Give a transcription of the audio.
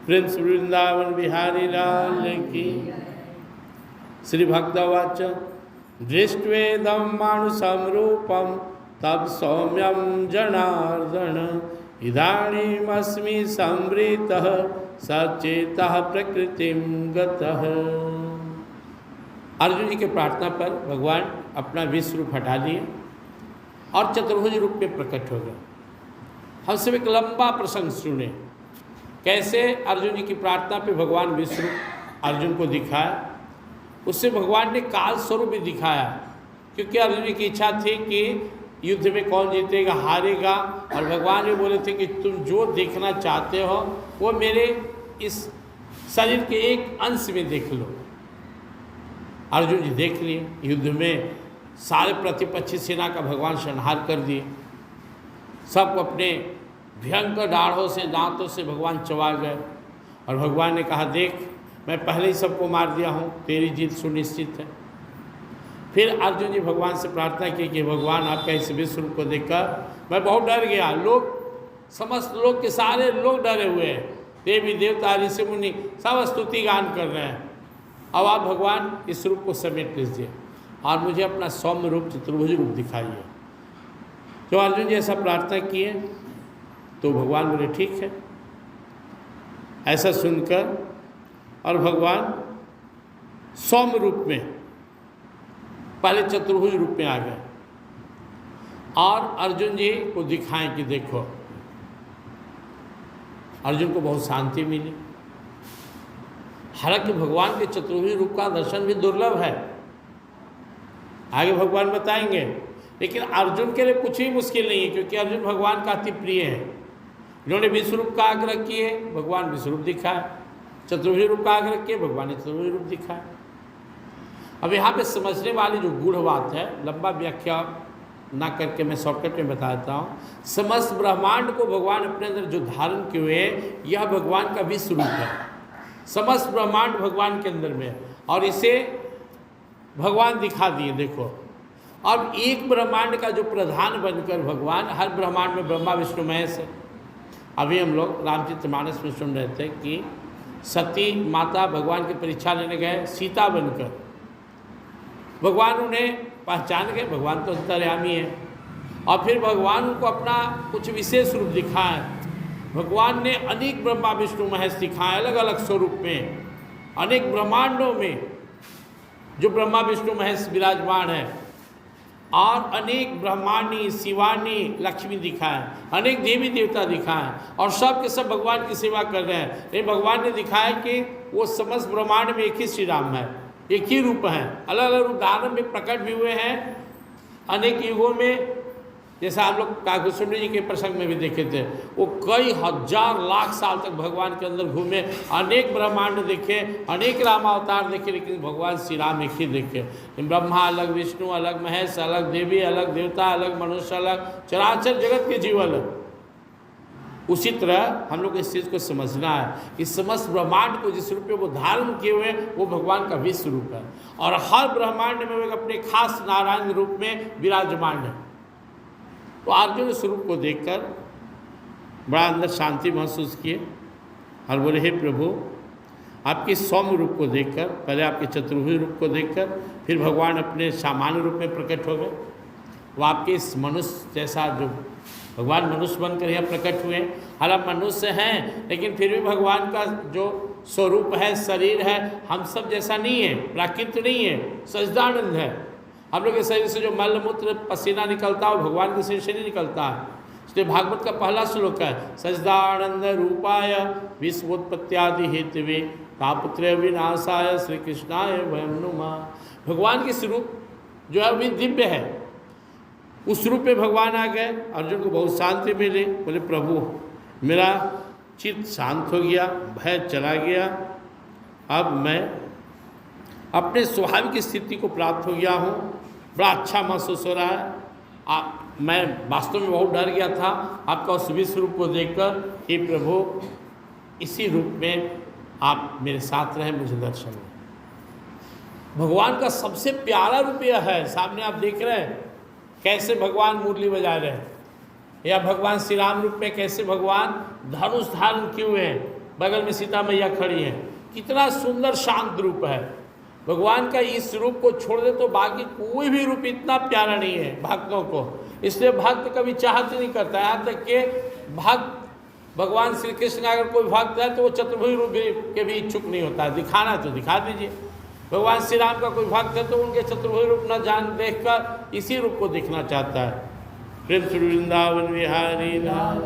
Prince Vrindavan Bihari लाल की। श्री भक्तवाच दृष्ट्वेदं मानुषं रूपं तब सौम्यं जनार्दन इदानीमस्मि संवृतः सचेतः प्रकृतिं गतः। अर्जुन जी की प्रार्थना पर भगवान अपना विश्व रूप हटा लिए और चतुर्भुज रूप में प्रकट हो गए। हम सब एक लंबा प्रसंग सुने कैसे अर्जुन जी की प्रार्थना पे भगवान विश्व रूप अर्जुन को दिखाया। उससे भगवान ने काल स्वरूप भी दिखाया, क्योंकि अर्जुन जी की इच्छा थी कि युद्ध में कौन जीतेगा हारेगा, और भगवान ने बोले थे कि तुम जो देखना चाहते हो वो मेरे इस शरीर के एक अंश में देख लो। अर्जुन जी देख लिए, युद्ध में सारे प्रतिपक्षी सेना का भगवान संहार कर दिए। सब अपने भयंकर दाढ़ों से दांतों से भगवान चबा गए, और भगवान ने कहा देख मैं पहले ही सबको मार दिया हूँ, तेरी जीत सुनिश्चित है। फिर अर्जुन जी भगवान से प्रार्थना की कि भगवान आपका इस विश्व रूप को देखकर मैं बहुत डर गया। लोग समस्त लोग के सारे लोग डरे हुए हैं, देवी देवता ऋषि मुनि सब स्तुति गान कर रहे हैं। अब आप भगवान इस रूप को समेट लीजिए और मुझे अपना सौम्य रूप चतुर्भुज रूप दिखाइए। तो अर्जुन जी ऐसा प्रार्थना किए तो भगवान बोले ठीक है। ऐसा सुनकर और भगवान सौम्य रूप में पहले चतुर्भुज रूप में आ गए और अर्जुन जी को दिखाएं कि देखो। अर्जुन को बहुत शांति मिली। हालांकि भगवान के चतुर्भुज रूप का दर्शन भी दुर्लभ है, आगे भगवान बताएंगे, लेकिन अर्जुन के लिए कुछ भी मुश्किल नहीं है, क्योंकि अर्जुन भगवान का अति प्रिय है। जिन्होंने विश्व रूप का आग्रह किए भगवान विश्व रूप दिखाए, चतुर्भुज रूप का आग्रह किए भगवान ने चतुर्भुज रूप दिखाए। अब यहाँ पे समझने वाली जो गूढ़ बात है, लंबा व्याख्या ना करके मैं शॉर्टकट में बताता हूँ। समस्त ब्रह्मांड को भगवान अपने अंदर जो धारण किए हुए यह भगवान का विश्व रूप है। समस्त ब्रह्मांड भगवान के अंदर में है और इसे भगवान दिखा दिए। देखो अब एक ब्रह्मांड का जो प्रधान बनकर भगवान, हर ब्रह्मांड में ब्रह्मा विष्णु महेश है। अभी हम लोग रामचरितमानस में सुन रहे थे कि सती माता भगवान की परीक्षा लेने गए सीता बनकर। भगवान उन्हें पहचान गए, भगवान तो अंतर्यामी है, और फिर भगवान उनको अपना कुछ विशेष रूप दिखाए। भगवान ने अनेक ब्रह्मा विष्णु महेश दिखाए अलग अलग स्वरूप में, अनेक ब्रह्मांडों में जो ब्रह्मा विष्णु महेश विराजमान है, और अनेक ब्रह्मांडी शिवानी लक्ष्मी दिखाए, अनेक देवी देवता दिखाए, और सब के सब भगवान की सेवा कर रहे हैं। लेकिन भगवान ने दिखाया कि वो समस्त ब्रह्मांड में एक ही श्री राम है, एक ही रूप है। अलग अलग रूप धारण में प्रकट भी हुए हैं अनेक युगों में। जैसा आप लोग काकुशुंड जी के प्रसंग में भी देखे थे, वो कई हजार लाख साल तक भगवान के अंदर घूमे, अनेक ब्रह्मांड देखे, अनेक रामावतार देखे, लेकिन भगवान श्री राम एक ही देखे। ब्रह्मा अलग, विष्णु अलग, महेश अलग, देवी अलग, देवता अलग, मनुष्य अलग, चराचर जगत के जीव अलग। उसी तरह हम लोग को इस चीज़ को समझना है कि समस्त ब्रह्मांड को जिस रूप में वो धारण किए हुए वो भगवान का विश्व रूप है, और हर ब्रह्मांड में वो अपने खास नारायण रूप में विराजमान है। तो अर्जुन इस रूप को देखकर बड़ा अंदर शांति महसूस किए और बोले हे प्रभु, आपके सौम्य रूप को देखकर, पहले आपके चतुर्भुज रूप को देखकर फिर भगवान अपने सामान्य रूप में प्रकट हो गए। वो आपके इस मनुष्य जैसा, जो भगवान मनुष्य बनकर यहाँ प्रकट हुए। हालांकि मनुष्य हैं लेकिन फिर भी भगवान का जो स्वरूप है, शरीर है, हम सब जैसा नहीं है, प्राकृत नहीं है, सच्चिदानंद है। हम लोग के शरीर से जो मल मूत्र पसीना निकलता है वो भगवान के शरीर से नहीं निकलता है। इसलिए भागवत का पहला श्लोक है सच्चिदानंद रूपाय विश्वोत्पत्त्यादि हेतवे तापत्रय विनाशाय श्री कृष्णाय वयं नुमः। भगवान के स्वरूप जो है वो दिव्य है, उस रूप में भगवान आ गए। अर्जुन को बहुत शांति मिली। बोले प्रभु मेरा चित्त शांत हो गया, भय चला गया, अब मैं अपने स्वाभाविक स्थिति को प्राप्त हो गया हूँ, बड़ा अच्छा महसूस हो रहा है। मैं वास्तव में बहुत डर गया था आपका उस विश्व रूप को देखकर। हे प्रभु इसी रूप में आप मेरे साथ रहें, मुझे दर्शन दें। भगवान का सबसे प्यारा रूप यह है, सामने आप देख रहे हैं कैसे भगवान मुरली बजा रहे हैं, या भगवान श्री राम रूप में कैसे भगवान धनुष धारण किए हुए हैं, बगल में सीता मैया खड़ी हैं, कितना सुंदर शांत रूप है। भगवान का इस रूप को छोड़ दे तो बाकी कोई भी रूप इतना प्यारा नहीं है भक्तों को, इसलिए भक्त कभी चाहते नहीं करता। यहाँ तक कि भक्त भगवान श्री कृष्ण का अगर कोई भक्त है तो वो चतुर्भुज रूप के भी इच्छुक नहीं होता, दिखाना तो दिखा दीजिए। भगवान श्री राम का कोई भक्त है तो उनके चतुर्भुज रूप न जान देखकर इसी रूप को देखना चाहता है। प्रेम श्री वृंदावन विहारी लाल।